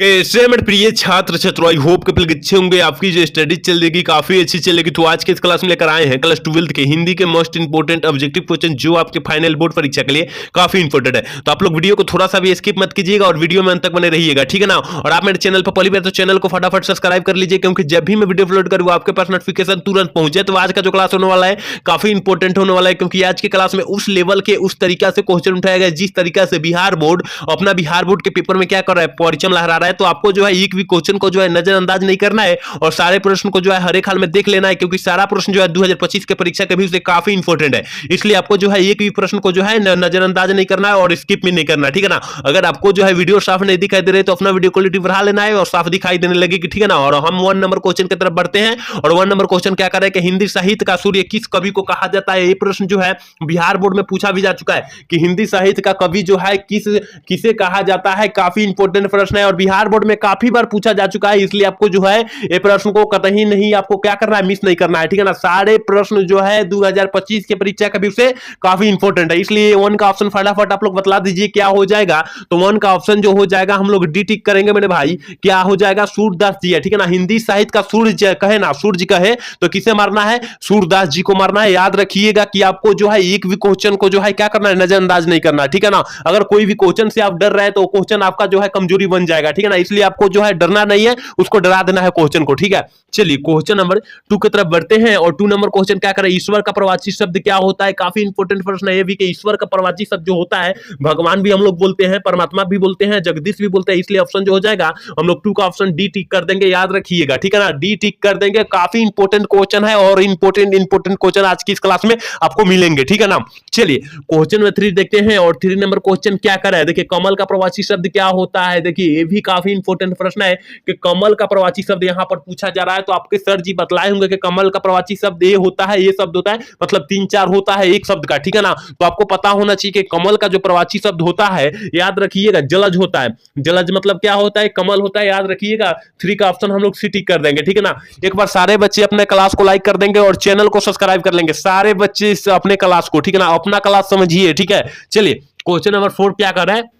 कैसे मेरे प्रिय छात्र छात्रों, आई होप कपिल अच्छे होंगे। आपकी जो स्टडी चलेगी काफी अच्छी चलेगी। तो आज के इस क्लास में लेकर आए हैं क्लास 12 के हिंदी के मोस्ट इंपोर्टेंट ऑब्जेक्टिव क्वेश्चन जो आपके फाइनल बोर्ड परीक्षा के लिए काफी इंपोर्टेंट है। तो आप लोग वीडियो को थोड़ा सा भी स्किप मत कीजिएगा और वीडियो में अंत तक बने रहिएगा, ठीक है ना। और आप मेरे चैनल पर पहली बार तो चैनल को फटाफट सब्सक्राइब कर लीजिए, क्योंकि जब भी मैं वीडियो अपलोड करूँ आपके पास नोटिफिकेशन तुरंत पहुंचे। तो आज का जो क्लास होने वाला है काफी इंपोर्टेंट होने वाला है, क्योंकि आज की क्लास में उस लेवल के उस तरीका से क्वेश्चन उठाया गया जिस तरीका से बिहार बोर्ड अपना बिहार बोर्ड के पेपर में क्या कर रहा है, परचम लहरा रहा है। तो आपको जो है एक भी क्वेश्चन को जो है नजरअंदाज नहीं करना है और सारे प्रश्न को जो है हर एक हाल में देख लेना है, क्योंकि सारा प्रश्न जो है 2025 के परीक्षा के भी से काफी इंपोर्टेंट है। इसलिए आपको जो है एक भी प्रश्न को जो है नजरअंदाज नहीं करना है और स्किप भी नहीं करना, ठीक है ना। अगर आपको जो है वीडियो साफ नहीं दिखाई दे रहे तो अपना वीडियो क्वालिटी बढ़ा लेना है और साफ दिखाई देने लगेगी, ठीक है ना। और हम 1 नंबर क्वेश्चन की तरफ बढ़ते हैं। और 1 नंबर क्वेश्चन क्या कर रहा है कि हिंदी साहित्य का सूर्य किस कवि को कहा जाता है। ये प्रश्न जो है बिहार बोर्ड में पूछा भी जा चुका है कि हिंदी साहित्य का कवि जो है किसे कहा जाता है। काफी इंपोर्टेंट प्रश्न है और बिहार बोर्ड में काफी बार पूछा जा चुका है। इसलिए आपको जो है ये प्रश्न को कतई नहीं आपको क्या करना है, मिस नहीं करना है, ठीक है ना। सारे प्रश्न जो है 2025 के परीक्षा के से काफी इंपोर्टेंट है। इसलिए 1 का ऑप्शन फटाफट आप लोग बतला दीजिए क्या हो जाएगा। तो 1 का ऑप्शन जो हो जाएगा हम लोग डी टिक करेंगे मेरे भाई, क्या हो जाएगा, सूरदास जी है, ठीक है ना। हिंदी साहित्य का सूर्य कहे ना, सूर्य कहे तो किसे मारना है, सूरदास जी को मारना है। याद रखिएगा कि आपको जो है एक भी क्वेश्चन को जो है क्या करना है, नजरअंदाज नहीं करना, ठीक है ना। अगर कोई भी क्वेश्चन से आप डर रहे हैं तो क्वेश्चन आपका जो है कमजोरी बन जाएगा, ठीक है ना। इसलिए आपको जो है डरना नहीं है, उसको डरा देना है क्वेश्चन को, ठीक है। चलिए क्वेश्चन नंबर 2 की तरफ बढ़ते हैं। और 2 नंबर क्वेश्चन क्या करें, ईश्वर का प्रवाची शब्द क्या होता है। काफी इंपोर्टेंट प्रश्न है ये भी कि ईश्वर का प्रवाची शब्द जो होता है, भगवान भी हम लोग बोलते हैं, परमात्मा भी बोलते हैं, जगदीश भी बोलते हैं। इसलिए ऑप्शन जो हो जाएगा हम लोग 2 का ऑप्शन डी टिक कर देंगे। याद रखिएगा, ठीक है ना, डी टिक कर देंगे। काफी इंपोर्टेंट क्वेश्चन है और इंपोर्टेंट क्वेश्चन आज की इस क्लास में आपको मिलेंगे, ठीक है ना। चलिए क्वेश्चन में 3 देखते हैं। और 3 नंबर क्वेश्चन क्या कर रहा है, देखिए कमल का प्रवाची शब्द क्या होता है। देखिए ये भी काफी इंपोर्टेंट प्रश्न है कि कमल का प्रवाची शब्द यहां पर पूछा जा रहा है। तो आपके सर जी बतलाए होंगे कि कमल का प्रवाची शब्द ये होता है, ये शब्द होता है, मतलब 3-4 होता है एक शब्द का, ठीक है ना। तो आपको पता होना चाहिए कि कमल का जो प्रवाची शब्द होता है, याद रखिएगा, जलज होता है। जलज मतलब क्या होता है, कमल होता है, याद रखिएगा। 3 का ऑप्शन हम लोग सी टिक कर देंगे, ठीक है ना। एक बार सारे बच्चे अपने क्लास को लाइक कर देंगे और चैनल को सब्सक्राइब कर लेंगे, सारे बच्चे अपने क्लास को, ठीक है ना, अपना क्लास समझिए, ठीक है। चलिए क्वेश्चन नंबर 4 क्या कर रहा है,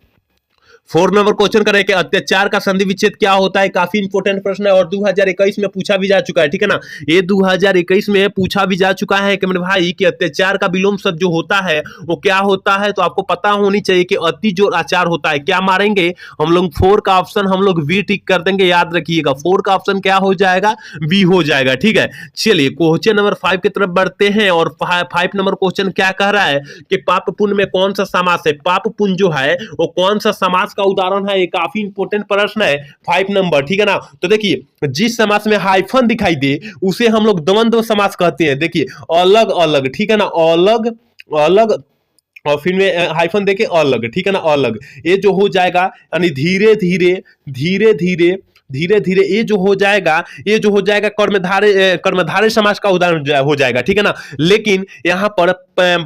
4 नंबर क्वेश्चन करें कि अत्याचार का संधि विच्छेद क्या होता है। काफी इंपोर्टेंट प्रश्न है और 2021 में पूछा भी जा चुका है, ठीक है ना। ये 2021 में पूछा भी जा चुका है कि मेरे भाई कि अत्याचार का विलोम शब्द जो होता है वो क्या होता है। तो आपको पता होनी चाहिए कि अति जो आचार होता है, क्या मारेंगे हम लोग, 4 का ऑप्शन हम लोग बी टिक कर देंगे। याद रखिएगा 4 का ऑप्शन क्या हो जाएगा, बी हो जाएगा, ठीक है। चलिए क्वेश्चन नंबर 5 की तरफ बढ़ते हैं। और 5 नंबर क्वेश्चन क्या कह रहा है कि पाप पुण्य में कौन सा समास है। पाप पुण्य जो है वो कौन सा समास का उदाहरण है, ये काफी इंपोर्टेंट प्रश्न है 5 नंबर, ठीक है ना। तो देखिए जिस समास में हाइफन दिखाई दे उसे हम लोग द्वंद्व समास कहते हैं। देखिए अलग अलग, ठीक है ना, अलग अलग और फिर में हाइफन देके अलग, ठीक है ना, अलग। ये जो हो जाएगा यानी धीरे धीरे धीरे धीरे धीरे धीरे ये जो हो जाएगा, ये जो हो जाएगा कर्मधारय समास का उदाहरण हो जाएगा, ठीक है ना। लेकिन यहाँ पर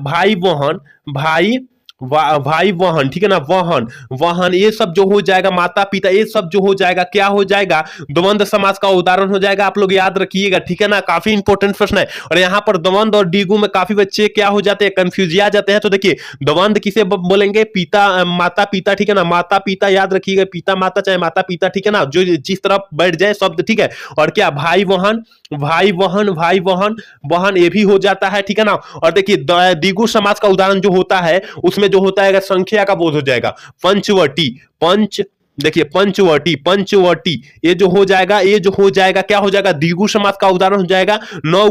भाई वहन, भाई वाहन, ठीक है ना, वाहन वाहन ये सब जो हो जाएगा, माता पिता ये सब जो हो जाएगा क्या हो जाएगा, द्वंद्व समास का उदाहरण हो जाएगा। आप लोग याद रखिएगा, ठीक है ना, काफी इंपोर्टेंट प्रश्न है। और यहाँ पर द्वंद्व और डिगु में काफी बच्चे क्या हो जाते हैं, कंफ्यूज आ जाते हैं। तो देखिए द्वंद्व किसे बोलेंगे, पिता माता पिता, ठीक है ना, माता पिता, याद रखिएगा, पिता माता चाहे माता पिता, ठीक है ना, जो जिस तरफ बैठ जाए शब्द, ठीक है। और क्या भाई वहन, भाई वहन, भाई वहन, वहन ये भी हो जाता है, ठीक है ना। और देखिए द्विगु समास का उदाहरण जो होता है उसमें जो होता है संख्या का बोध हो जाएगा, पंचवटी, देखिए पंचवटी, पंचवटी ये जो हो जाएगा, ये जो हो जाएगा क्या हो जाएगा, द्विगु समास का उदाहरण हो जाएगा, नौ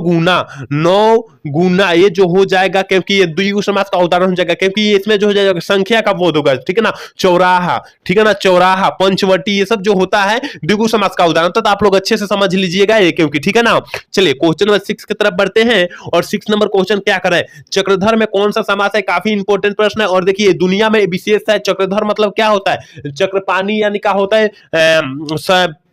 गुना ये जो हो जाएगा, क्योंकि ये द्विगु समास का उदाहरण हो जाएगा, क्योंकि इसमें जो हो जाएगा संख्या का बोध होगा, ठीक है ना। चौराहा, ठीक है ना, चौराहा, पंचवटी ये सब जो होता है द्विगु समास का उदाहरण। तो आप लोग अच्छे से समझ लीजिएगा ये, क्योंकि ठीक है ना। चलिए क्वेश्चन नंबर 6 की तरफ बढ़ते हैं। और 6 नंबर क्वेश्चन क्या करें, चक्रधर में कौन सा समास है। काफी इंपोर्टेंट प्रश्न है। और देखिए दुनिया में विशेष है, चक्रधर मतलब क्या होता है, चक्र पानी यानी क्या होता है,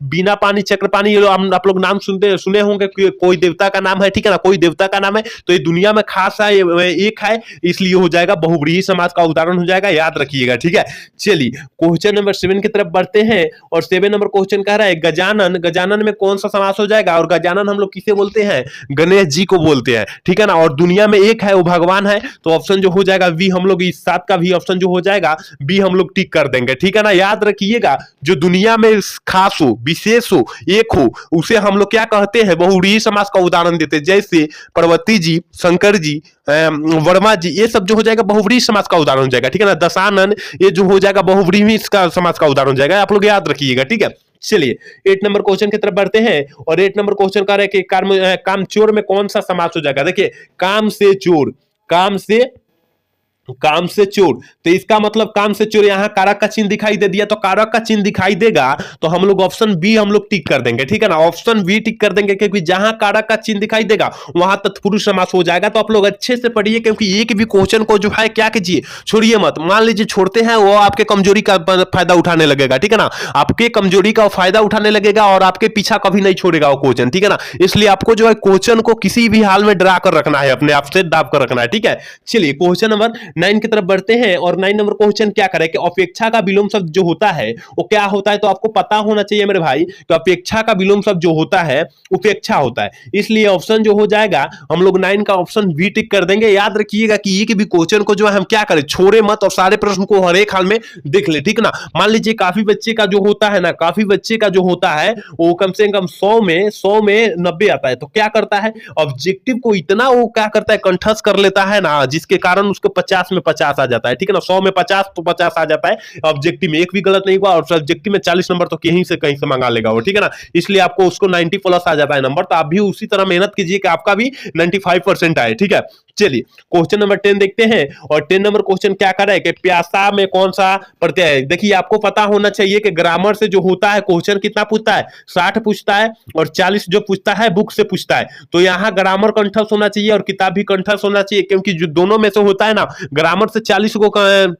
बिना पानी चक्रपाणी, ये आप लोग नाम सुने होंगे, कोई देवता का नाम है, ठीक है ना, कोई देवता का नाम है, तो ये दुनिया में खास है, एक है, इसलिए हो जाएगा बहुव्रीहि समास का उदाहरण हो जाएगा, याद रखिएगा, ठीक है। चलिए क्वेश्चन नंबर 7 की तरफ बढ़ते हैं और 7 नंबर क्वेश्चन कह रहा है गजानन, गजानन में कौन सा समास हो जाएगा, और गजानन हम लोग किसे बोलते हैं, गणेश जी को बोलते हैं, ठीक है ना, और दुनिया में एक है वो भगवान है, तो ऑप्शन जो हो जाएगा बी, हम लोग इस 7 का भी ऑप्शन जो हो जाएगा बी हम लोग टिक कर देंगे, ठीक है ना। याद रखिएगा जो दुनिया में खास हो, विशेष हो, एक हो, उसे हम लोग क्या कहते हैं, बहुव्रीहि समास का उदाहरण देते हैं, जैसे पार्वती जी, शंकर जी, वर्मा जी, ये सब जो हो जाएगा बहुव्रीहि समास का उदाहरण हो जाएगा, ठीक है ना। दशानन, ये जो हो जाएगा बहुव्रीहि समास का उदाहरण हो जाएगा, आप लोग याद रखिएगा, ठीक है। चलिए 8 नंबर क्वेश्चन की तरफ बढ़ते हैं और 8 नंबर क्वेश्चन कह रहे हैं कि कामचोर में कौन सा समास हो जाएगा। देखिए काम से चोर, काम से चोर, तो इसका मतलब काम से चोर, यहां कारक का चिन्ह दिखाई दे दिया, तो कारक का चिन्ह दिखाई देगा तो हम लोग ऑप्शन बी हम लोग टिक कर देंगे, ठीक है ना, ऑप्शन बी टिक कर देंगे, क्योंकि जहां कारक का चिन्ह दिखाई देगा वहां तत्पुरुष समास हो जाएगा। तो आप लोग अच्छे से पढ़िए, क्योंकि एक भी क्वेश्चन को जो है क्या कीजिए, छोड़िए मत, मान लीजिए छोड़ते हैं, वो आपके कमजोरी का फायदा उठाने लगेगा, ठीक है ना, आपके कमजोरी का फायदा उठाने लगेगा और आपके पीछा कभी नहीं छोड़ेगा वो क्वेश्चन, ठीक है ना। इसलिए आपको जो है क्वेश्चन को किसी भी हाल में डरा कर रखना है, अपने आप से दाब कर रखना है, ठीक है। चलिए क्वेश्चन नंबर 9 की तरफ बढ़ते हैं और 9 नंबर क्वेश्चन क्या करे कि अपेक्षा का विलोम शब्द जो होता है वो क्या होता है, तो आपको पता होना चाहिए मेरे भाई, तो अपेक्षा का विलोम शब्द जो होता है उपेक्षा होता है, इसलिए ऑप्शन जो हो जाएगा हम लोग 9 का ऑप्शन बी टिक कर देंगे। याद रखिएगा कि ये भी क्वेश्चन को जो है हम क्या करें, छोड़े मत और सारे प्रश्न को हर एक हाल में देख ले, ठीक ना। मान लीजिए काफी बच्चे का जो होता है ना, काफी बच्चे का जो होता है वो कम से कम 100 में 90 आता है, तो क्या करता है, ऑब्जेक्टिव को इतना वो क्या करता है, कंठस्थ कर लेता है ना, जिसके कारण उसको 50 में 50 आ जाता है, ठीक है ना, 100 में 50 तो 50 आ जाता है, ऑब्जेक्टिव में एक भी गलत नहीं हुआ और सब्जेक्टिव में 40 नंबर तो कहीं से मंगा लेगा वो, ठीक है ना, इसलिए आपको उसको 90 प्लस आ जाता है नंबर। तो आप भी उसी तरह मेहनत कीजिए कि आपका भी 95% आए, ठीक है। चलिए क्वेश्चन नंबर 10 देखते हैं और 10 नंबर क्वेश्चन क्या कर रहा है कि प्यासा में कौन सा प्रत्यय है। देखिए आपको पता होना चाहिए कि ग्रामर से जो होता है क्वेश्चन कितना पूछता है, 60 पूछता है और 40 जो पूछता है बुक से पूछता है, तो यहाँ ग्रामर कंठस्थ होना चाहिए और किताब भी कंठस्थ होना चाहिए, क्योंकि जो दोनों में से होता है ना, ग्रामर से 40 को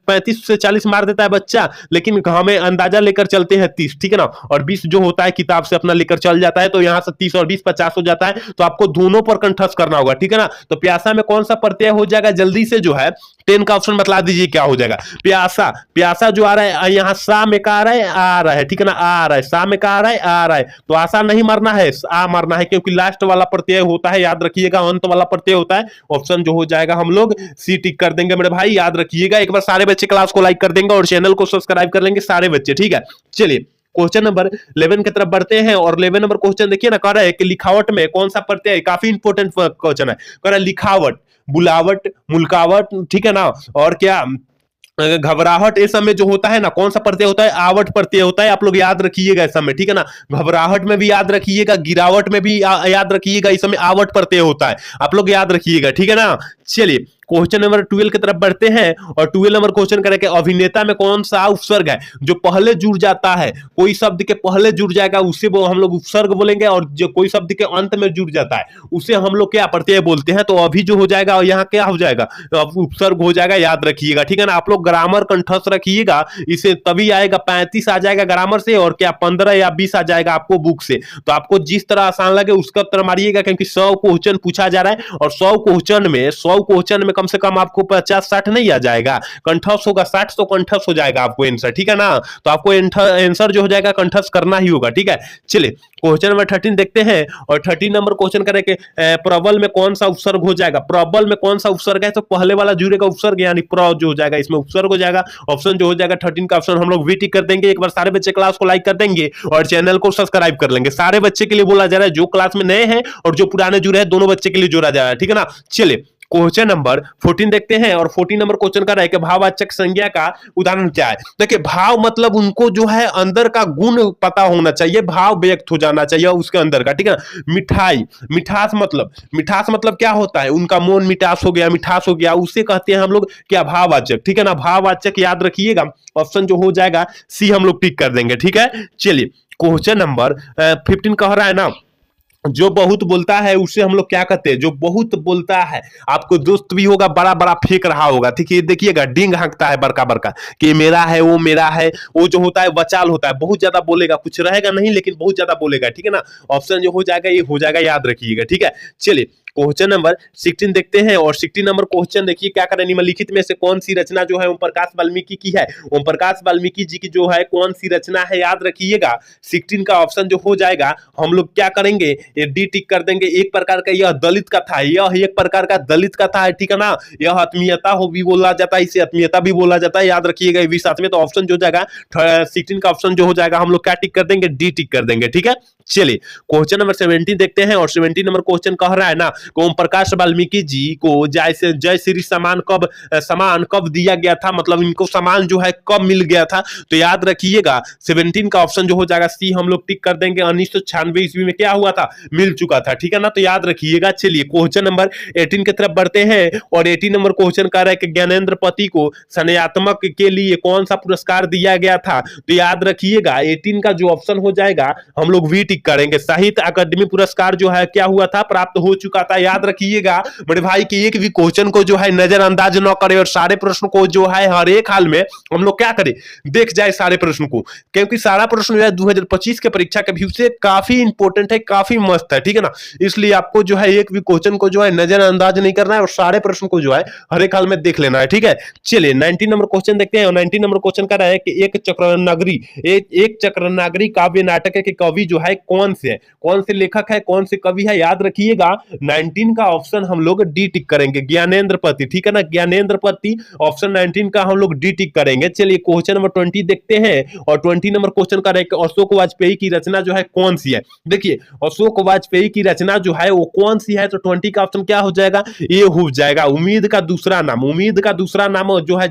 35 से 40 मार देता है बच्चा, लेकिन हमें अंदाजा लेकर चलते हैं 30, ठीक है ना, और 20 जो होता है किताब से अपना लेकर चल जाता है, तो यहाँ से 30 और 20 50 हो जाता है, तो आपको दोनों पर कंठस्थ करना होगा, ठीक है ना। तो प्यासा में कौन सा प्रत्यय हो जाएगा, जल्दी से जो है 10 का ऑप्शन बतला दीजिए क्या हो जाएगा। प्यासा, प्यासा जो आ रहा है यहाँ सा में का आ रहा है, ठीक है ना, आ रहा है, सा में का आ रहा है, तो आशा नहीं मारना है, आ मारना है, क्योंकि लास्ट वाला प्रत्यय होता है, याद रखिएगा, अंत वाला प्रत्यय होता है। ऑप्शन जो हो जाएगा हम लोग सी टिक कर देंगे मेरे भाई, याद रखिएगा। एक बार सारे बच्चे क्लास को लाइक कर देंगे और चैनल को सब्सक्राइब कर लेंगे सारे बच्चे, ठीक है। चलिए क्वेश्चन नंबर 11 की तरफ बढ़ते हैं और 11 नंबर क्वेश्चन देखिए ना, कह रहा है कि लिखावट में कौन सा प्रत्यय, काफी इंपॉर्टेंट क्वेश्चन है, कह रहा है लिखावट, बुलावट, मुल्कावट, ठीक है ना, और क्या घबराहट, इस समय जो होता है ना कौन सा प्रत्यय होता है, आवट प्रत्यय होता है, आप लोग याद रखिएगा इस समय, ठीक है ना। घबराहट में भी याद रखिएगा, गिरावट में भी याद रखिएगा, इस समय आवट प्रत्यय होता है, आप लोग याद रखिएगा, ठीक है ना। चलिए क्वेश्चन नंबर 12 की तरफ बढ़ते हैं और 12 नंबर क्वेश्चन करेंगे अभिनेता में कौन सा उपसर्ग है जो पहले जुड़ जाता है, कोई शब्द के पहले जुड़ जाएगा उसे वो हम लोग उपसर्ग बोलेंगे, और जो कोई शब्द के अंत में जुड़ जाता है उसे हम लोग क्या प्रत्यय बोलते हैं। तो अभी जो हो जाएगा और यहाँ क्या हो जाएगा, उपसर्ग हो जाएगा, याद रखिएगा, ठीक है ना। आप लोग ग्रामर कंठस्थ रखिएगा, इसे तभी आएगा 35 आ जाएगा ग्रामर से, और क्या 15 या 20 आ जाएगा आपको बुक से। तो आपको जिस तरह आसान लगे उसका उत्तर मारिएगा, क्योंकि 100 क्वेश्चन पूछा जा रहा है और 100 क्वेश्चन में कम से कम आपको 50-60 नहीं आ जाएगा, कंठस्थ होगा 60 तो कंठस्थ हो जाएगा आपको आंसर, ठीक है ना। तो आपको आंसर जो हो जाएगा कंठस्थ करना ही होगा, ठीक है। चलिए क्वेश्चन नंबर 13 देखते हैं और 13 नंबर क्वेश्चन करेंगे प्रबल में कौन सा उपसर्ग हो जाएगा। प्रबल में कौन सा उपसर्ग है, तो पहले वाला जुड़ेगा उपसर्ग, यानी प्र जो हो जाएगा इसमें उपसर्ग हो जाएगा। ऑप्शन जो हो जाएगा 13 का ऑप्शन हम लोग वी टिक कर देंगे। एक बार सारे बच्चे क्लास को लाइक कर देंगे और चैनल को सब्सक्राइब कर लेंगे। सारे बच्चे के लिए बोला जा रहा है, जो क्लास में नए हैं और जो पुराने जुड़े हैं दोनों बच्चे के लिए जोड़ा जा रहा है, ठीक है ना। चलिए क्वेश्चन नंबर 14 देखते हैं और 14 नंबर क्वेश्चन कर रहा है कि भाववाचक संज्ञा का उदाहरण क्या है। देखिए भाव मतलब उनको जो है अंदर का गुण पता होना चाहिए, भाव व्यक्त हो जाना चाहिए उसके अंदर का, ठीक है ना। मिठाई, मिठास मतलब क्या होता है, उनका मौन मिठास हो गया, मिठास हो गया, उसे कहते हैं हम लोग क्या, भाववाचक, ठीक है ना। भाववाचक याद रखिएगा, ऑप्शन जो हो जाएगा सी हम लोग टिक कर देंगे, ठीक है। चलिए क्वेश्चन नंबर 15 कह रहा है ना जो बहुत बोलता है उसे हम लोग क्या कहते हैं, जो बहुत बोलता है, आपको दोस्त भी होगा बड़ा बड़ा फेंक रहा होगा, ठीक है, देखिएगा डींग हाँकता है बड़का बड़का कि मेरा है वो मेरा है, वो जो होता है बचाल होता है, बहुत ज्यादा बोलेगा, कुछ रहेगा नहीं लेकिन बहुत ज्यादा बोलेगा, ठीक है ना। ऑप्शन जो हो जाएगा ये हो जाएगा, याद रखिएगा, ठीक है। चलिए क्वेश्चन नंबर 16 देखते हैं, और 16 नंबर क्वेश्चन देखिए क्या करें, निम्नलिखित में से कौन सी रचना जो है ओम प्रकाश वाल्मीकि की है। ओम प्रकाश वाल्मीकि जी की जो है कौन सी रचना है, याद रखिएगा। 16 का ऑप्शन जो हो जाएगा, हम लोग क्या करेंगे, ये डी टिक कर देंगे। एक प्रकार का यह दलित कथा है, यह एक प्रकार का दलित कथा है, ठीक है ना। यह आत्मीयता हो भी बोला जाता है, इसे आत्मीयता भी बोला जाता है, याद रखिएगा ये भी साथ में। तो ऑप्शन जो हो जाएगा 16 का ऑप्शन जो हो जाएगा, हम लोग क्या टिक कर देंगे, डी टिक कर देंगे, ठीक है। चलिए क्वेश्चन नंबर 17 देखते हैं, और 17 नंबर क्वेश्चन कह रहा है ना, ओम प्रकाश वाल्मीकि जी को जय श्री समान कब दिया गया था, मतलब इनको समान जो है कब मिल गया था। तो याद रखिएगा 17 का ऑप्शन जो हो जाएगा सी, हम लोग टिक कर देंगे। 1996 ईस्वी में क्या हुआ था, मिल चुका था, ठीक है ना। तो याद रखिएगा। चलिए क्वेश्चन नंबर 18 की तरफ बढ़ते हैं, और 18 नंबर क्वेश्चन कह रहा है कि ज्ञानेंद्र पति को संज्ञात्मक के लिए कौन सा पुरस्कार दिया गया था। तो याद रखिएगा 18 का जो ऑप्शन हो जाएगा, हम लोग वी टिक करेंगे। साहित्य अकादमी पुरस्कार जो है क्या हुआ था, प्राप्त हो चुका था, याद रखिएगा। बड़े भाई की एक भी क्वेश्चन को जो है नजरअंदाज न करे, और सारे प्रश्न को जो है हर एक हाल में हम लोग क्या करें, देख जाए सारे प्रश्न को, क्योंकि सारा प्रश्न जो है 2025 के परीक्षा के व्यू से काफी इंपॉर्टेंट है, काफी मस्त है, ठीक है ना। इसलिए आपको जो है एक भी क्वेश्चन को जो है नजरअंदाज नहीं करना है, और सारे प्रश्न को जो है हर एक हाल में देख लेना है, ठीक है। चलिए 19 नंबर क्वेश्चन देखते हैं, और 19 नंबर क्वेश्चन कर रहा है कि एक चक्रनागरी काव्य नाटक के कवि जो है कौन से है, कौन से लेखक है, कौन से कवि है, याद रखिएगा। 19 का ऑप्शन हम लोग डी टिक करेंगे, ज्ञानेंद्र पति, ठीक है ना, ज्ञानेंद्र पति ऑप्शन 19 का हम लोग डी टिक करेंगे। चलिए क्वेश्चन नंबर 20 देखते हैं, और 20 नंबर क्वेश्चन का है अशोक वाजपेयी की रचना जो है कौन सी है। देखिए अशोक वाजपेयी की रचना जो है वो कौन सी है, तो 20 का ऑप्शन क्या हो जाएगा, ये हो जाएगा उम्मीद का दूसरा नाम। उम्मीद का दूसरा नाम जो है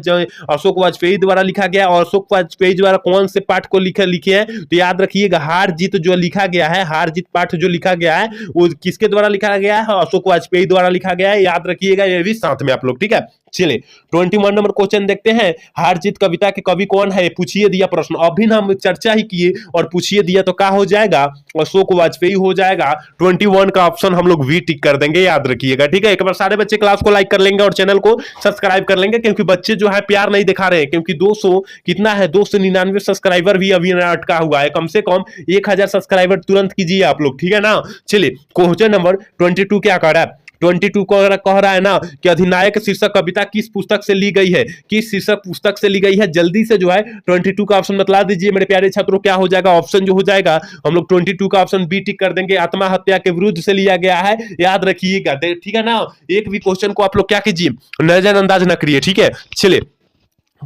अशोक वाजपेयी द्वारा लिखा गया, और अशोक वाजपेयी द्वारा कौन से पाठ को लिखे हैं, तो याद रखिएगा हार जीत जो लिखा गया है, हार जीत पाठ जो लिखा गया है वो किसके द्वारा लिखा गया है, अशोक वाजपेयी द्वारा लिखा गया है, याद रखिएगा ये भी साथ में आप लोग, ठीक है। चलिए 21 नंबर क्वेश्चन देखते हैं, हार जीत कविता के कवि कौन है, पूछिए दिया प्रश्न, अभी हम चर्चा ही किए और पूछिए दिया, तो क्या हो जाएगा, अशोक वाजपेयी हो जाएगा। 21 का ऑप्शन हम लोग वी टिक कर देंगे, याद रखिएगा, ठीक है। एक बार सारे बच्चे क्लास को लाइक कर लेंगे और चैनल को सब्सक्राइब कर लेंगे, क्योंकि बच्चे जो है प्यार नहीं दिखा रहे हैं, क्योंकि 200 कितना है, 299 सब्सक्राइबर भी अभी अटका हुआ है। कम से कम 1000 सब्सक्राइबर तुरंत कीजिए आप लोग, ठीक है ना। चलिए क्वेश्चन नंबर 22 क्या कर रहा है, 22 को कह रहा है ना कि अधिनायक शीर्षक कविता किस पुस्तक से ली गई है, किस शीर्षक पुस्तक से ली गई है, जल्दी से जो है 22 का ऑप्शन बतला दीजिए मेरे प्यारे छात्रों, क्या हो जाएगा। ऑप्शन जो हो जाएगा हम लोग 22 का ऑप्शन बी टिक कर देंगे, आत्महत्या के विरुद्ध से लिया गया है, याद रखिएगा, ठीक है ना। एक भी क्वेश्चन को आप लोग क्या कीजिए, नजरअंदाज न करिए, ठीक है। चलिए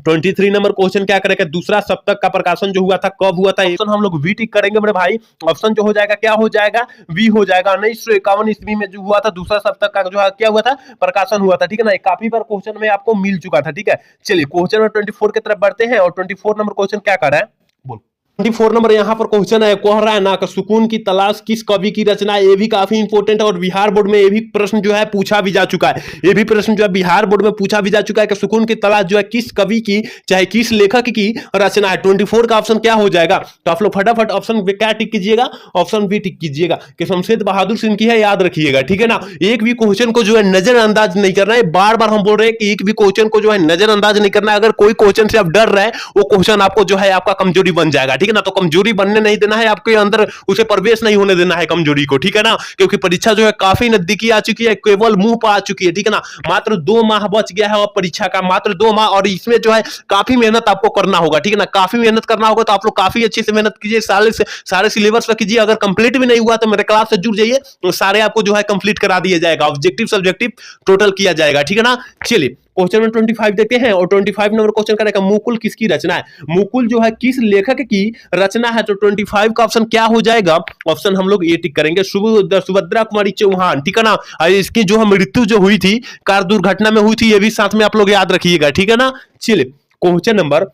23 नंबर क्वेश्चन क्या करेगा, दूसरा सप्तक का प्रकाशन जो हुआ था कब हुआ था, ऑप्शन हम लोग वी टिक करेंगे मेरे भाई। ऑप्शन जो हो जाएगा क्या हो जाएगा, वी हो जाएगा। 1951 ईस्वी में जो हुआ था दूसरा सप्तक का जो क्या हुआ था, प्रकाशन हुआ था, ठीक है ना। काफी बार क्वेश्चन में आपको मिल चुका था, ठीक है। चलिए क्वेश्चन नंबर 24 की तरफ बढ़ते हैं, और 24 नंबर क्वेश्चन क्या कर रहा है, बोल 24 नंबर यहाँ पर क्वेश्चन है, कह रहा है ना कि सुकून की तलाश किस कवि की रचना है। ये भी काफी इंपॉर्टेंट है, और बिहार बोर्ड में ये भी प्रश्न जो है पूछा भी जा चुका है। ये भी प्रश्न जो है बिहार बोर्ड में पूछा भी जा चुका है कि सुकून की तलाश जो है किस कवि की, चाहे किस लेखक की रचना है। 24 का ऑप्शन क्या हो जाएगा, तो आप लोग फटाफट ऑप्शन क्या टिक कीजिएगा, ऑप्शन बी टिक कीजिएगा कि शमशेद बहादुर सिंह की है, याद रखिएगा, ठीक है ना। एक भी क्वेश्चन को जो है नजरअंदाज नहीं करना है, बार बार हम बोल रहे हैं कि एक भी क्वेश्चन को जो है नजरअंदाज नहीं करना है। अगर कोई क्वेश्चन से आप डर रहे हैं, वो क्वेश्चन आपको जो है आपका कमजोरी बन जाएगा, ठीक है ना। तो कमजोरी बनने नहीं देना है, आपके अंदर उसे प्रवेश नहीं होने देना है कमजोरी को, ठीक है ना। क्योंकि परीक्षा जो है काफी नजदीकी आ चुकी है, केवल मुंह पर आ चुकी है, ठीक है ना। मात्र 2 माह बच गया है और परीक्षा का, मात्र 2 माह, और इसमें जो है काफी मेहनत आपको करना होगा, ठीक है ना। काफी मेहनत करना होगा, तो आप लोग काफी अच्छे से मेहनत कीजिए, सारे सिलेबस पर कीजिए। अगर कंप्लीट भी नहीं हुआ तो मेरे क्लास से जुड़ जाइए, तो सारे आपको जो है कंप्लीट करा दिया जाएगा, ऑब्जेक्टिव सब्जेक्टिव टोटल किया जाएगा, ठीक है ना। चलिए क्वेश्चन नंबर 25 देखते हैं, और 25 नंबर क्वेश्चन करेगा, मुकुल किसकी रचना है, मुकुल जो है किस लेखक की रचना है। तो 25 का ऑप्शन क्या हो जाएगा, ऑप्शन हम लोग ये टिक करेंगे, सुभद्रा कुमारी चौहान, ठीक है ना। इसकी जो मृत्यु जो हुई थी कार दुर्घटना में हुई थी, ये भी साथ में आप लोग याद रखिएगा, ठीक है ना। चलिए क्वेश्चन नंबर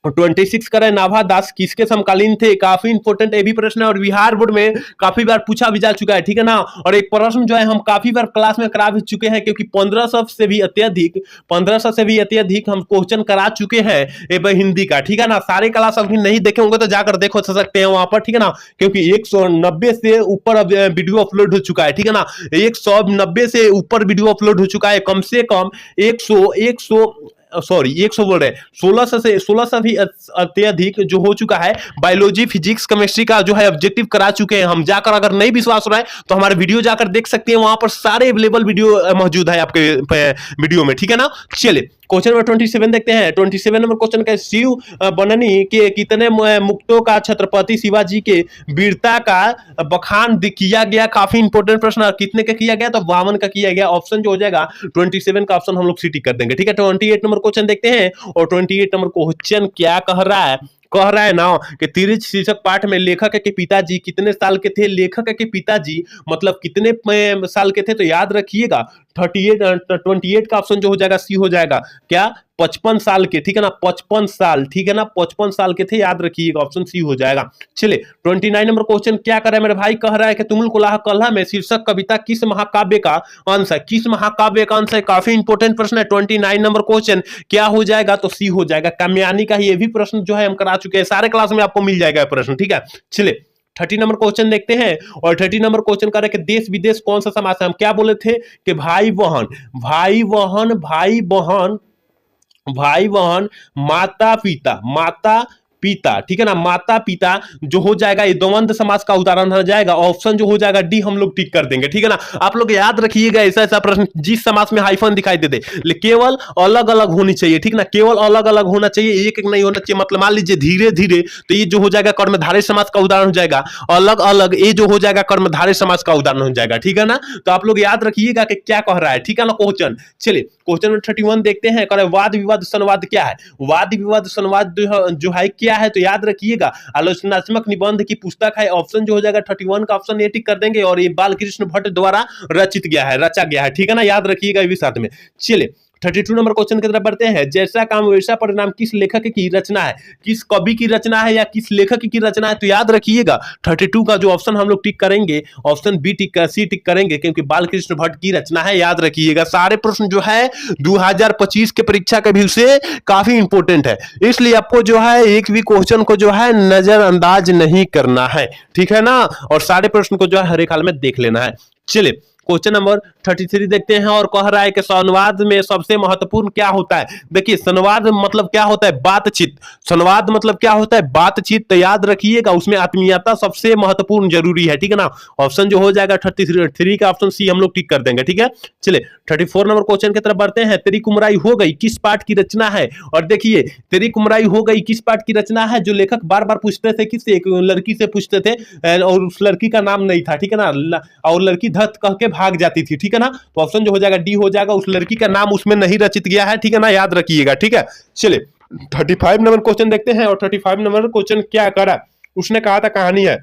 और 26 का है नाभा दास किसके समकालीन थे, काफी इंपोर्टेंट ये भी प्रश्न है और बिहार बोर्ड में काफी बार पूछा भी जा चुका है, ठीक है ना। और एक प्रश्न जो है हम काफी बार क्लास में करा भी चुके हैं, क्योंकि 1500 से भी अत्यधिक हम क्वेश्चन करा चुके हैं ये हिंदी का, ठीक है ना। सारे क्लास अभी नहीं देखे होंगे तो जाकर देखो सकते हैं वहां पर, ठीक है ना, क्योंकि 190 से ऊपर अब वीडियो अपलोड हो चुका है, ठीक है ना। 190 से ऊपर वीडियो अपलोड हो चुका है, कम से कम 100 बोल रहे 16 से भी अत्यधिक जो हो चुका है बायोलॉजी फिजिक्स केमिस्ट्री का जो है ऑब्जेक्टिव करा चुके हैं हम। जाकर अगर नहीं विश्वास हो रहा है तो हमारे वीडियो जाकर देख सकते हैं, वहां पर सारे अवेलेबल वीडियो मौजूद है आपके वीडियो में, ठीक है ना। चलिए क्वेश्चन नंबर 27 देखते हैं। 27 नंबर क्वेश्चन का शिव बननी के कितने मुक्तों का छत्रपति शिवाजी के वीरता का बखान किया गया, काफी इंपोर्टेंट प्रश्न। कितने का किया गया, तो 52 का किया गया। ऑप्शन जो हो जाएगा 27 का ऑप्शन हम लोग सिटी कर देंगे, ठीक है। 28 नंबर क्वेश्चन देखते हैं और 28 नंबर क्वेश्चन क्या कह रहा है ना कि तिरछ शीर्षक पाठ में लेखक के पिताजी कितने साल के थे। लेखक के पिताजी मतलब कितने साल के थे, तो याद रखिएगा 28 का ऑप्शन जो हो जाएगा सी हो जाएगा क्या, 55 साल के, ठीक है ना, 55 साल, ठीक है ना, 55 साल के थे, याद रखिएगा ऑप्शन सी हो जाएगा। चलिए 29 नंबर क्वेश्चन क्या कर रहा है मेरे भाई, कह रहा है कि तुमुल कुलाह कल्हा में शीर्षक कविता किस महाकाव्य का अंश है, किस महाकाव्य का अंश है, काफी इंपोर्टेंट प्रश्न है। 29 नंबर क्वेश्चन क्या हो जाएगा, तो सी हो जाएगा, काम्यानी का ये भी प्रश्न जो है हम करा चुके हैं, सारे क्लास में आपको मिल जाएगा प्रश्न, ठीक है। चलिए 30 नंबर क्वेश्चन देखते हैं और 30 नंबर क्वेश्चन कर रहे कि देश विदेश कौन सा समास है। हम क्या बोले थे कि भाई बहन माता पिता, ठीक है ना, माता पिता जो हो जाएगा ये द्वंद्व समास का उदाहरण हो जाएगा। ऑप्शन जो हो जाएगा डी हम लोग टिक कर देंगे, ठीक है ना। आप लोग याद रखिएगा ऐसा प्रश्न जिस समास में हाइफन दिखाई दे केवल अलग अलग होनी चाहिए, ठीक ना, केवल अलग अलग होना चाहिए, एक एक नहीं होना चाहिए। मतलब मान लीजिए धीरे धीरे, तो ये जो हो जाएगा कर्मधारय समास का उदाहरण हो जाएगा, अलग अलग ये जो हो जाएगा कर्मधारय समास का उदाहरण हो जाएगा, ठीक है ना। तो आप लोग याद रखिएगा कि क्या कह रहा है, ठीक है ना क्वेश्चन। चलिए क्वेश्चन नंबर 31 देखते हैं, वाद विवाद संवाद क्या है। वाद विवाद संवाद जो है क्या है, तो याद रखिएगा आलोचनात्मक निबंध की पुस्तक है। ऑप्शन जो हो जाएगा 31 का ऑप्शन ये टिक कर देंगे और ये बालकृष्ण भट्ट द्वारा रचा गया है, ठीक है ना, याद रखिएगा ये भी साथ में। चलिए 32 नंबर क्वेश्चन की तरफ बढ़ते हैं। जैसा काम वैसा परिणाम किस लेखक की रचना है, किस कवि की रचना है या किस लेखक की रचना है, तो याद रखिएगा 32 का जो ऑप्शन हम लोग टिक करेंगे, ऑप्शन बी सी टिक करेंगे, क्योंकि बालकृष्ण भट्ट की रचना है, याद रखिएगा। सारे प्रश्न जो है 2025 के परीक्षा के व्यू से काफी इंपोर्टेंट है, इसलिए आपको जो है एक भी क्वेश्चन को जो है नजरअंदाज नहीं करना है, ठीक है ना, और सारे प्रश्न को जो है हर एक हाल में देख लेना है। चलिए क्वेश्चन नंबर 33 देखते हैं और कह रहा है कि संवाद में सबसे महत्वपूर्ण क्या होता है। देखिए संवाद मतलब क्या होता है, बातचीत। संवाद मतलब क्या होता है, बातचीत। तो याद रखिएगा उसमें आत्मीयता सबसे महत्वपूर्ण जरूरी है, ठीक है ना। ऑप्शन जो हो जाएगा 33 का ऑप्शन सी हम लोग टिक कर देंगे, ठीक है। चलिए 34 नंबर क्वेश्चन की तरफ बढ़ते हैं। तेरी कुमराई हो गई किस पाठ की रचना है, और देखिए तेरी कुमराई हो गई किस पाठ की रचना है, जो लेखक बार बार पूछते थे, किससे, एक लड़की से पूछते थे और उस लड़की का नाम नहीं था, ठीक है ना, और लड़की धत कह के भाग जाती थी, ठीक है ना। तो ऑप्शन जो हो जाएगा डी हो जाएगा, उस लड़की का नाम उसमें नहीं रचित गया है, ठीक है ना, याद रखिएगा, ठीक है। चलिए 35 नंबर क्वेश्चन देखते हैं और 35 नंबर क्वेश्चन क्या करा, उसने कहा था कहानी है,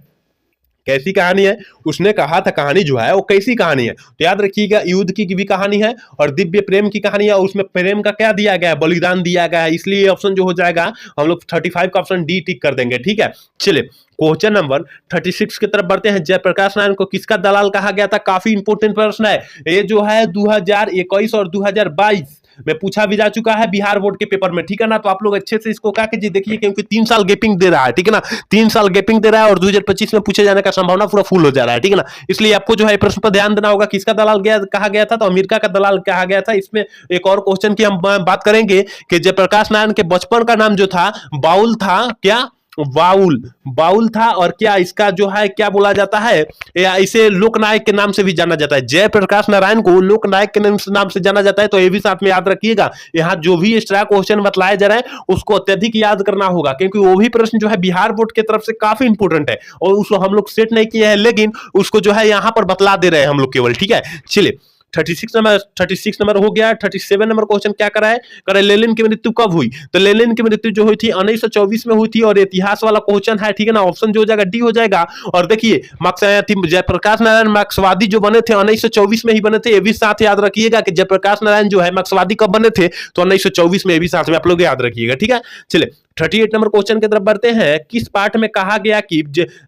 कैसी कहानी है, उसने कहा था कहानी जो है वो कैसी कहानी है, तो याद रखिएगा युद्ध की भी कहानी है और दिव्य प्रेम की कहानी है, और उसमें प्रेम का क्या दिया गया है, बलिदान दिया गया है, इसलिए ऑप्शन जो हो जाएगा हम लोग 35 का ऑप्शन डी टिक कर देंगे, ठीक है। चलिए क्वेश्चन नंबर 36 की तरफ बढ़ते हैं। जयप्रकाश नारायण को किसका दलाल कहा गया था, काफी इंपोर्टेंट प्रश्न है ये, जो है 2021 और 2022 में पूछा भी जा चुका है बिहार बोर्ड के पेपर में, ठीक है ना। तो आप लोग अच्छे से इसको क्या देखिए, क्योंकि 3 साल गैपिंग दे रहा है, ठीक है ना, 3 साल गैपिंग दे रहा है और 2025 में पूछे जाने का संभावना पूरा फुल हो जा रहा है, ठीक है ना। इसलिए आपको जो है प्रश्न पर ध्यान देना होगा, किसका दलाल कहा गया था, तो अमेरिका का दलाल कहा गया था। इसमें एक और क्वेश्चन की हम बात करेंगे कि जयप्रकाश नारायण के बचपन का नाम जो था बाउल था, क्या बाउल था, और क्या इसका जो है क्या बोला जाता है, इसे लोकनायक के नाम से भी जाना जाता है। जयप्रकाश नारायण को लोकनायक के नाम से जाना जाता है, तो ये भी साथ में याद रखिएगा। यहाँ जो भी एक्स्ट्रा क्वेश्चन बतलाए जा रहे हैं उसको अत्यधिक याद करना होगा, क्योंकि वो भी प्रश्न जो है बिहार बोर्ड की तरफ से काफी इंपोर्टेंट है और उसको हम लोग सेट नहीं किए हैं, लेकिन उसको जो है यहाँ पर बतला दे रहे हैं हम लोग केवल, ठीक है। चलिए 36 नंबर हो गया। 37 नंबर क्वेश्चन क्या करा है, लेनिन की मृत्यु कब हुई, तो लेनिन की मृत्यु जो हुई थी 1924 में हुई थी, और इतिहास वाला क्वेश्चन है, ठीक है ना। ऑप्शन जो हो जाएगा डी हो जाएगा, और देखिए जयप्रकाश नारायण मार्क्सवादी जो बने थे 1924 में ही बने थे, ये भी साथ याद रखिएगा कि जयप्रकाश नारायण जो है मार्क्सवादी कब बने थे, तो 1924 में भी साथ में आप लोग याद रखिएगा, ठीक है। चलिए 38 नंबर क्वेश्चन की तरफ बढ़ते हैं। किस पाठ में कहा गया कि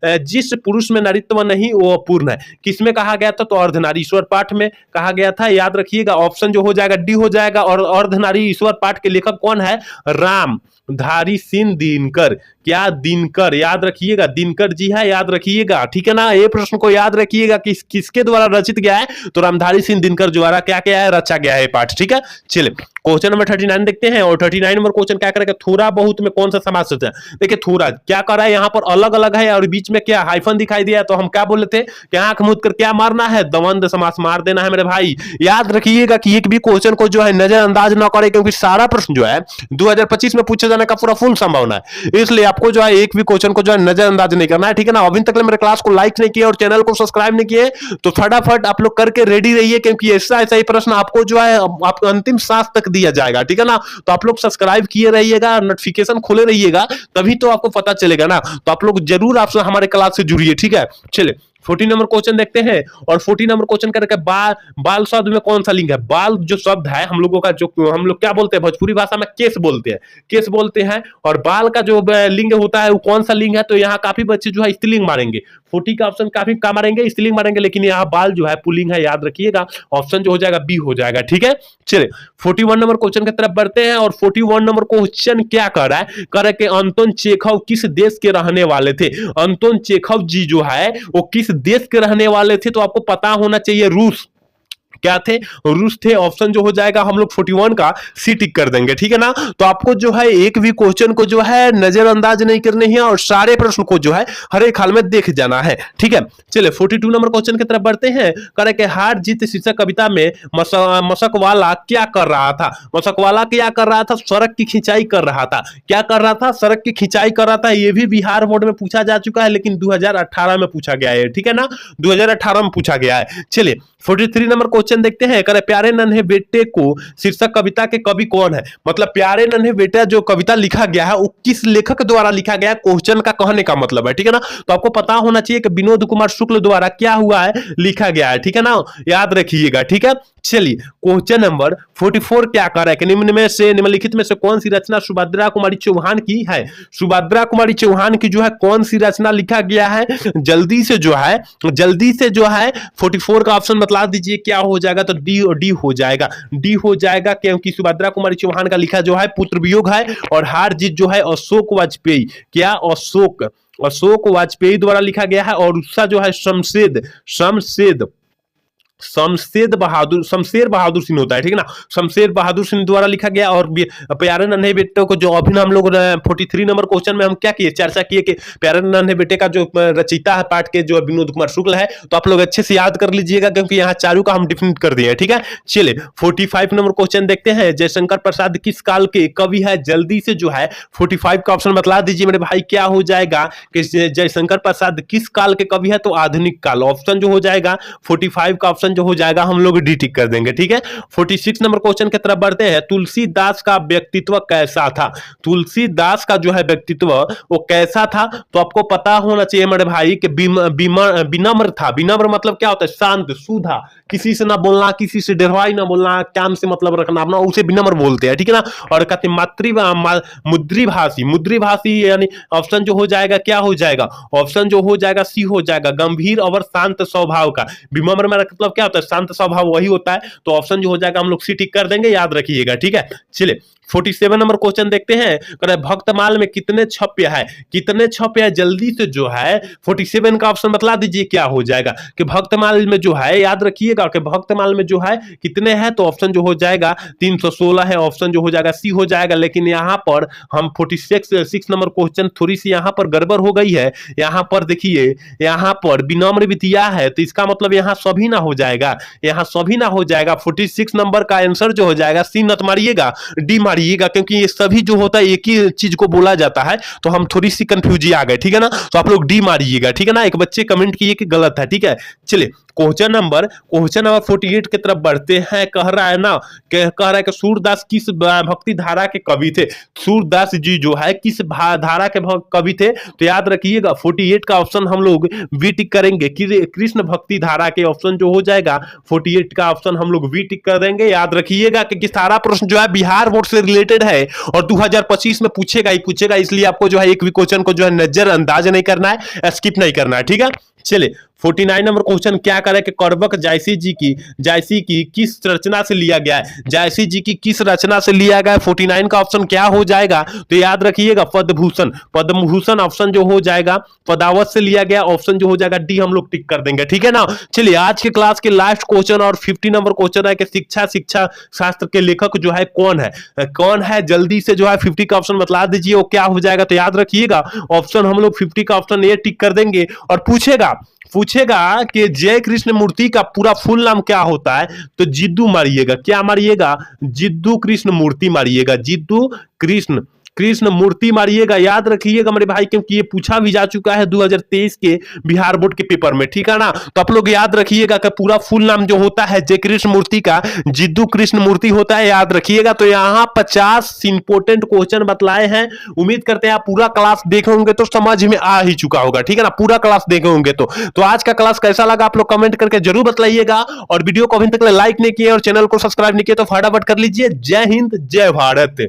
जिस पुरुष में नारीत्व नहीं वो अपूर्ण है? किसमें कहा गया था? तो अर्धनारीश्वर पाठ में कहा गया था। याद रखिएगा ऑप्शन जो हो जाएगा डी हो जाएगा। और अर्धनारीश्वर पाठ के लेखक कौन है? राम धारी सिंह दिनकर। क्या? दिनकर। याद रखिएगा दिनकर जी है, याद रखिएगा, ठीक है ना। ये प्रश्न को याद रखिएगा कि किसके द्वारा रचित गया है? तो रामधारी सिंह दिनकर द्वारा क्या किया है? रचा गया है पाठ, ठीक है। चलिए क्वेश्चन नंबर 39 देखते हैं। और 39 नंबर क्वेश्चन क्या करेगा? थोड़ा बहुत में कौन सा समास होता है? देखिए थोड़ा क्या कर रहा है यहाँ पर? अलग अलग है और बीच में क्या हाइफन दिखाई दिया, तो हम क्या बोले थे कि आंख मूंद कर क्या मारना है? द्वंद्व समास मार देना है मेरे भाई। याद रखिएगा कि एक भी क्वेश्चन को जो है नजरअंदाज ना करे, क्योंकि सारा प्रश्न जो है 2025 में पूछे जाने का पूरा फुल संभावना है, इसलिए आपको जो है एक भी क्वेश्चन को जो है नजरअंदाज नहीं करना है, ठीक है ना। अभी तक मेरे क्लास को लाइक नहीं किया और चैनल को सब्सक्राइब नहीं किए तो फटाफट आप लोग करके रेडी रहिए, क्योंकि ऐसा ऐसा ही प्रश्न आपको जो है आपको अंतिम सांस तक दिया जाएगा, ठीक है ना। तो आप लोग सब्सक्राइब किए रहिएगा, नोटिफिकेशन खोले रहिएगा, तभी तो आपको पता चलेगा ना। तो आप लोग जरूर आप हमारे क्लास से जुड़िए, ठीक है। चलिए 40 नंबर क्वेश्चन देखते हैं। और 40 नंबर क्वेश्चन करके बाल शब्द में कौन सा लिंग है? बाल जो शब्द है हम लोगों का, जो हम लोग क्या बोलते हैं भोजपुरी भाषा में केस बोलते हैं, केस बोलते हैं। और बाल का जो लिंग होता है वो कौन सा लिंग है? तो यहाँ काफी बच्चे जो है स्त्रीलिंग मारेंगे। 40 का ऑप्शन काफी कम मारेंगे, स्त्रीलिंग मारेंगे, लेकिन यहाँ बाल जो है पुल्लिंग है, याद रखिएगा। ऑप्शन जो हो जाएगा बी हो जाएगा, ठीक है। चलिए 41 नंबर क्वेश्चन की तरफ बढ़ते हैं। और 41 नंबर क्वेश्चन क्या कर रहा है? कर रहा है कि अंतोन चेखव किस देश के रहने वाले थे? अंतोन चेखव जी जो है वो किस देश के रहने वाले थे? तो आपको पता होना चाहिए, रूस। क्या थे? रूस थे। ऑप्शन जो हो जाएगा हम लोग 41 का सी टिक कर देंगे, ठीक है ना। तो आपको जो है एक भी क्वेश्चन को जो है नजरअंदाज नहीं करने हैं और सारे प्रश्न को जो है हर एक हाल में देख जाना है, ठीक है। चलिए 42 नंबर क्वेश्चन की तरफ बढ़ते हैं। करे कि हार जीत शीर्षक कविता में मशकवाला क्या कर रहा था? मशकवाला क्या कर रहा था? सड़क की खिंचाई कर रहा था। क्या कर रहा था? सड़क की खिंचाई कर रहा था। ये भी बिहार बोर्ड में पूछा जा चुका है, लेकिन 2018 में पूछा गया है, ठीक है ना। 2018 में पूछा गया है। चलिए 43 नंबर क्वेश्चन देखते हैं। करे प्यारे नन्हे बेटे को शीर्षक कविता के कवि कौन है? मतलब प्यारे नन्हे बेटा जो कविता लिखा गया है वो किस लेखक द्वारा लिखा गया है? क्वेश्चन का कहने का मतलब है, ठीक है ना। तो आपको पता होना चाहिए कि विनोद कुमार शुक्ल द्वारा क्या हुआ है? लिखा गया है, ठीक है ना। याद रखिएगा, ठीक है। चलिए क्वेश्चन नंबर 44 क्या कर रहा है कि निम्नलिखित में से कौन सी रचना सुभद्रा कुमारी चौहान की है? सुभद्रा कुमारी चौहान की जो है कौन सी रचना लिखा गया है? जल्दी से जो है 44 का ऑप्शन बतला दीजिए क्या हो जाएगा? तो डी हो जाएगा, डी हो जाएगा, क्योंकि सुभद्रा कुमारी चौहान का लिखा जो है पुत्र वियोग है। और हार जीत जो है अशोक वाजपेयी, क्या? अशोक वाजपेयी द्वारा लिखा गया है। और उसका जो है शमशेर बहादुर सिंह होता है, ठीक है ना। शमशेर बहादुर सिंह द्वारा लिखा गया। और प्यारे नन्हे बेटे को जो अभी हम लोग 43 नंबर क्वेश्चन में हम क्या किए? चर्चा किए कि प्यारे नन्हे बेटे का जो रचयिता है पाठ के जो विनोद कुमार शुक्ल है। तो आप लोग अच्छे से याद कर लीजिएगा, क्योंकि यहाँ चारों का हम डिफिनेट कर दिए, ठीक है। चलिए 45 नंबर क्वेश्चन देखते हैं। जयशंकर प्रसाद किस काल के कवि है? जल्दी से जो है 45 का ऑप्शन बतला दीजिए मेरे भाई, क्या हो जाएगा कि जयशंकर प्रसाद किस काल के कवि है? तो आधुनिक काल। ऑप्शन जो हो जाएगा 45 का ऑप्शन जो हो जाएगा हम लोग डी टिक कर देंगे, ठीक है। 46 नंबर क्वेश्चन की तरफ बढ़ते हैं। तुलसीदास का व्यक्तित्व कैसा था? तुलसीदास का जो है व्यक्तित्व वो कैसा था? तो आपको पता होना चाहिए मेरे भाई कि विनम्र था। विनम्र मतलब क्या होता है? शांत, सुधा, किसी से ना बोलना, किसी से डरवाई ना बोलना, काम से मतलब रखना अपना, उसे विनम्र बोलते हैं, ठीक है ना। और कहते हैं मुद्रीभाषी यानी ऑप्शन जो हो जाएगा क्या हो जाएगा? ऑप्शन जो हो जाएगा सी हो जाएगा, गंभीर और शांत स्वभाव का। विनम्र में मतलब क्या होता है? शांत स्वभाव वही होता है। तो ऑप्शन जो हो जाएगा हम लोग सी टिक कर देंगे, याद रखिएगा, ठीक है। चलिए 47 नंबर क्वेश्चन देखते हैं। भक्तमाल में कितने छप्य है? कितने छप्य है? जल्दी से जो है 47 का ऑप्शन बतला दीजिए क्या हो जाएगा कि भक्तमाल में जो है, याद रखिएगा कि भक्तमाल में जो है कितने हैं? तो ऑप्शन जो हो जाएगा 316 है। ऑप्शन जो हो जाएगा सी हो जाएगा। लेकिन यहाँ पर हम 46 नंबर क्वेश्चन थोड़ी सी यहाँ पर गड़बड़ हो गई है। यहाँ पर देखिए, यहाँ पर विनम्र भी दिया है, तो इसका मतलब यहाँ सभी ना हो जाएगा, यहाँ सभी ना हो जाएगा। 46 नंबर का आंसर जो हो जाएगा सी नत मारिएगा, डी मारिएगा, क्योंकि ये सभी जो होता है एक ही चीज को बोला जाता है। तो हम थोड़ी सी कंफ्यूजी आ गए, ठीक है ना। तो आप लोग डी मारिएगा, ठीक है ना। एक बच्चे कमेंट किए कि गलत है, ठीक है। चलिए क्वेश्चन नंबर 48 की तरफ बढ़ते हैं। कह रहा है ना, कह रहा है कि सूरदास किस भक्ति धारा के कवि थे। सूरदास जी जो है किस धारा के कवि थे, तो याद रखिएगा 48 का ऑप्शन हम लोग वी टिक करेंगे। कृष्ण भक्ति धारा के ऑप्शन जो हो जाएगा 48 का ऑप्शन हम लोग वी टिक कर देंगे। याद रखिएगा कि सारा प्रश्न जो है बिहार बोर्ड से रिलेटेड है और 2025 में पूछेगा ही पूछेगा, इसलिए आपको जो है एक भी क्वेश्चन को जो है नजरअंदाज नहीं करना है, स्किप नहीं करना है, ठीक है। चलिए 49 नंबर क्वेश्चन क्या करे कि करबक जायसी की किस रचना से लिया गया है। जायसी जी की किस रचना से लिया गया है, 49 का ऑप्शन क्या हो जाएगा, तो याद रखिएगा पद्मभूषण ऑप्शन जो हो जाएगा, पदावत से लिया गया ऑप्शन जो हो जाएगा डी हम लोग टिक कर देंगे, ठीक है ना। चलिए आज के क्लास के लास्ट क्वेश्चन और 50 नंबर क्वेश्चन है कि शिक्षा शास्त्र के लेखक जो है कौन है, जल्दी से जो है 50 का ऑप्शन बतला दीजिए वो क्या हो जाएगा। तो याद रखिएगा ऑप्शन हम लोग 50 का ऑप्शन ए टिक कर देंगे और पूछेगा कि जय कृष्ण मूर्ति का पूरा फुल नाम क्या होता है, तो जिद्दू मारिएगा, क्या मारिएगा, जिद्दू कृष्ण मूर्ति मारिएगा, जिद्दू कृष्ण मूर्ति मारिएगा। याद रखिएगा मेरे भाई, क्योंकि ये पूछा भी जा चुका है 2023 के बिहार बोर्ड के पेपर में, ठीक है ना। तो आप लोग याद रखिएगा कि पूरा फुल नाम जो होता है जय कृष्ण मूर्ति का जिद्दू कृष्ण मूर्ति होता है, याद रखिएगा। तो यहाँ 50 इंपोर्टेंट क्वेश्चन बतलाए हैं। उम्मीद करते हैं आप पूरा क्लास देखे होंगे तो समझ में आ ही चुका होगा, ठीक है ना। पूरा क्लास देखे होंगे तो आज का क्लास कैसा लगा आप लोग कमेंट करके जरूर बतलाइएगा। और वीडियो को अभी तक लाइक नहीं किए और चैनल को सब्सक्राइब नहीं किए तो फटाफट कर लीजिए। जय हिंद, जय भारत।